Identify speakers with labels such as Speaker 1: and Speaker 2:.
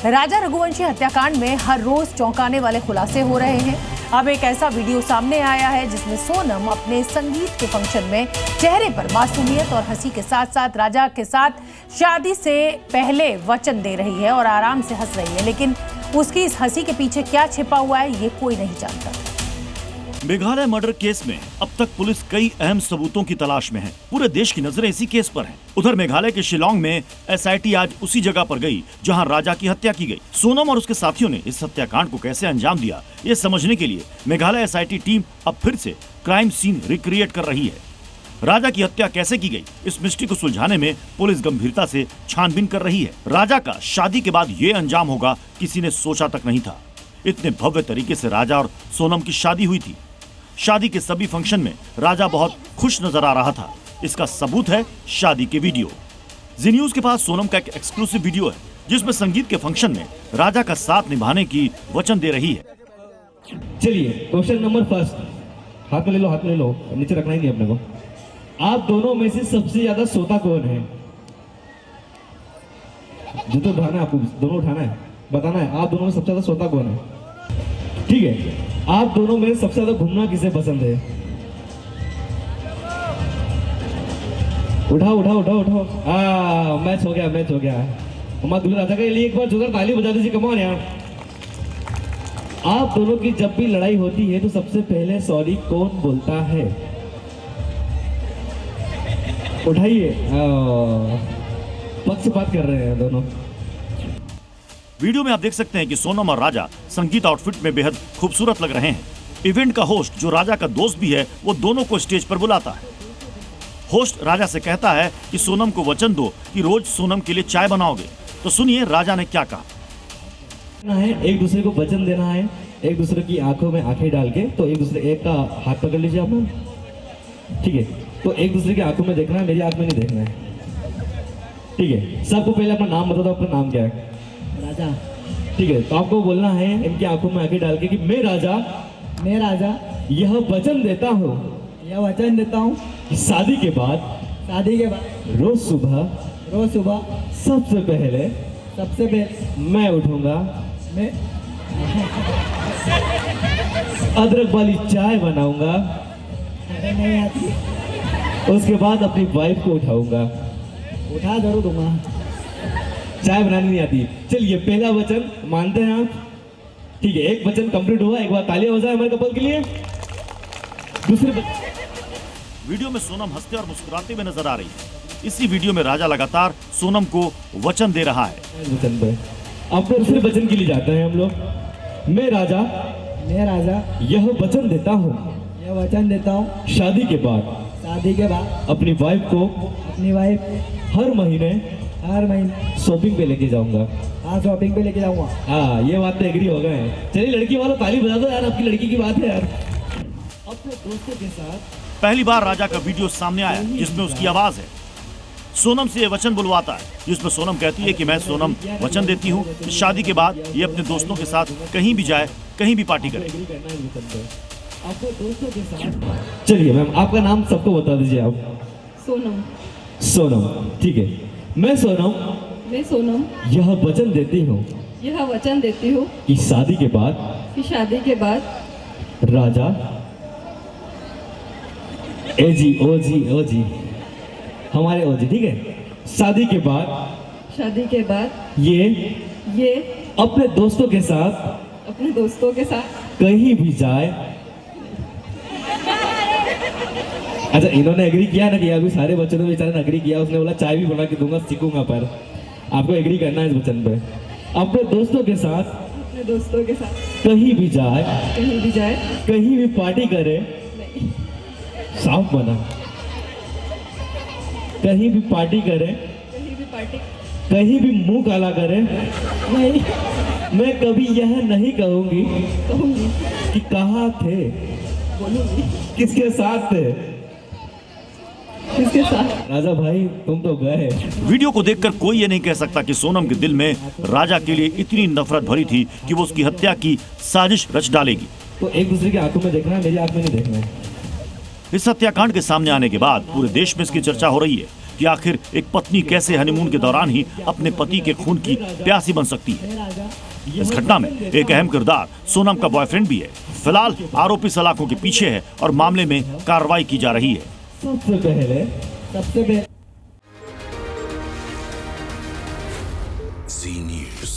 Speaker 1: राजा रघुवंशी हत्याकांड में हर रोज चौंकाने वाले खुलासे हो रहे हैं। अब एक ऐसा वीडियो सामने आया है जिसमें सोनम अपने संगीत के फंक्शन में चेहरे पर मासूमियत और हंसी के साथ साथ राजा के साथ शादी से पहले वचन दे रही है और आराम से हंस रही है, लेकिन उसकी इस हंसी के पीछे क्या छिपा हुआ है ये कोई नहीं जानता।
Speaker 2: मेघालय मर्डर केस में अब तक पुलिस कई अहम सबूतों की तलाश में है। पूरे देश की नजरें इसी केस पर हैं। उधर मेघालय के शिलांग में एसआईटी आज उसी जगह पर गई जहां राजा की हत्या की गई। सोनम और उसके साथियों ने इस हत्याकांड को कैसे अंजाम दिया, ये समझने के लिए मेघालय एसआईटी टीम अब फिर से क्राइम सीन रिक्रिएट कर रही है। राजा की हत्या कैसे की गई, इस मिस्ट्री को सुलझाने में पुलिस गंभीरता से छानबीन कर रही है। राजा का शादी के बाद ये अंजाम होगा, किसी ने सोचा तक नहीं था। इतने भव्य तरीके से राजा और सोनम की शादी हुई थी। शादी के सभी फंक्शन में राजा बहुत खुश नजर आ रहा था। इसका सबूत है शादी के वीडियो। जी न्यूज के पास सोनम का एक एक्सक्लूसिव वीडियो है जिसमें संगीत के फंक्शन में राजा का साथ निभाने की वचन दे रही है।
Speaker 3: चलिए क्वेश्चन नंबर फर्स्ट, हाथ में ले लो, हाथ में ले लो, नीचे रखना ही नहीं अपने को। आप दोनों में से सबसे ज्यादा सोता कौन है? जूते उठाना है आपको, दोनों उठाना है, बताना है आप दोनों में सबसे ज्यादा सोता कौन है। ठीक है, आप दोनों में सबसे ज्यादा घूमना किसे पसंद है? उठाओ उठाओ उठाओ उठाओ। मैच हो गया, मैच हो गया। हमारे दूल्हा राजा के लिए एक बार जोरदार ताली बजा दीजिए, कम ऑन यार। आप दोनों की जब भी लड़ाई होती है तो सबसे पहले सॉरी कौन बोलता है? उठाइए। पक्षपात कर रहे हैं दोनों।
Speaker 2: वीडियो में आप देख सकते हैं कि सोनम और राजा संगीत आउटफिट में बेहद खूबसूरत लग रहे हैं। इवेंट का होस्ट, जो राजा का दोस्त भी है, वो दोनों को स्टेज पर बुलाता है। होस्ट राजा से कहता है कि सोनम को वचन दो कि रोज सोनम के लिए चाय बनाओगे। तो सुनिए राजा ने क्या कहा।
Speaker 3: एक दूसरे को वचन देना है, एक दूसरे की आंखों में आंखें डाल के। तो एक दूसरे, एक का हाथ पकड़ लीजिए आप, ठीक है। तो एक दूसरे की आंखों में देखना है, मेरी आंख में नहीं देखना है, ठीक है। सबको पहले अपना नाम बता दो, अपना नाम क्या है? राजा। ठीक है, तो आपको बोलना है इनकी आंखों में आंखें डाल के कि मैं राजा यह वचन देता हूँ कि शादी के बाद रोज सुबह सबसे पहले मैं उठूंगा, मैं अदरक वाली चाय बनाऊंगा, नहीं आती। उसके बाद अपनी वाइफ को उठाऊंगा, उठा जरूर दूंगा, चाय बनानी नहीं आती। चलिए पहला वचन मानते हैं आप, ठीक है। एक वचन कंप्लीट हुआ, एक बार तालियां बजाएं हमारे कपल के लिए। दूसरे
Speaker 2: वीडियो में सोनम हंसते और मुस्कुराते हुए नजर आ रही है। इसी वीडियो में राजा लगातार सोनम को वचन दे रहा है।
Speaker 3: वचन पे अब दूसरे वचन के लिए जाते हैं हम लोग। मैं राजा यह वचन देता हूँ शादी के बाद अपनी वाइफ हर महीने शॉपिंग पे लेके जाऊंगा। हाँ, ये बात तो एग्री हो गए हैं। चलिए लड़की वालों ताली बजा दो यार, आपकी लड़की की बात है यार। अपने दोस्तों के साथ
Speaker 2: पहली बार राजा का वीडियो सामने आया जिसमें उसकी आवाज है। सोनम से ये वचन बुलवाता है जिसमें सोनम कहती है कि मैं सोनम वचन देती हूँ कि शादी के बाद ये अपने दोस्तों के साथ कहीं भी जाए, कहीं भी पार्टी करे।
Speaker 3: अपने दोस्तों के साथ। चलिए मैम, आपका नाम सबको बता दीजिए आप। सोनम, ठीक है। मैं सोनम यह वचन देती हूँ कि शादी के बाद राजा ओजी हमारे ओजी, ठीक है। शादी के बाद ये अपने दोस्तों के साथ कहीं भी जाए। अच्छा, इन्होंने एग्री किया ना कि अभी सारे बच्चों ने बेचारे ने एग्री किया। उसने बोला चाय भी बना के दूंगा, सीखूंगा, पर आपको एग्री करना है इस वचन पे। अपने दोस्तों के साथ कहीं भी जाए, कहीं भी पार्टी करे, साफ बना, कहीं भी पार्टी करे, कहीं भी मुंह काला करे, नहीं, मैं कभी यह नहीं कहूंगी कि कहाँ थे, किसके साथ थे, किसके साथ। राजा भाई तुम तो गए।
Speaker 2: वीडियो को देखकर कोई ये नहीं कह सकता कि सोनम के दिल में राजा के लिए इतनी नफरत भरी थी कि वो उसकी हत्या की साजिश रच डालेगी।
Speaker 3: तो एक दूसरे की आंखों में देखना है, मेरी आंख में नहीं देखना है।
Speaker 2: इस हत्याकांड के सामने आने के बाद पूरे देश में इसकी चर्चा हो रही है कि आखिर एक पत्नी कैसे हनीमून के दौरान ही अपने पति के खून की प्यासी बन सकती है। इस घटना में एक अहम किरदार सोनम का बॉयफ्रेंड भी है। फिलहाल आरोपी सलाखों के पीछे है और मामले में कार्रवाई की जा रही है।
Speaker 3: सबसे पहले
Speaker 4: Z News.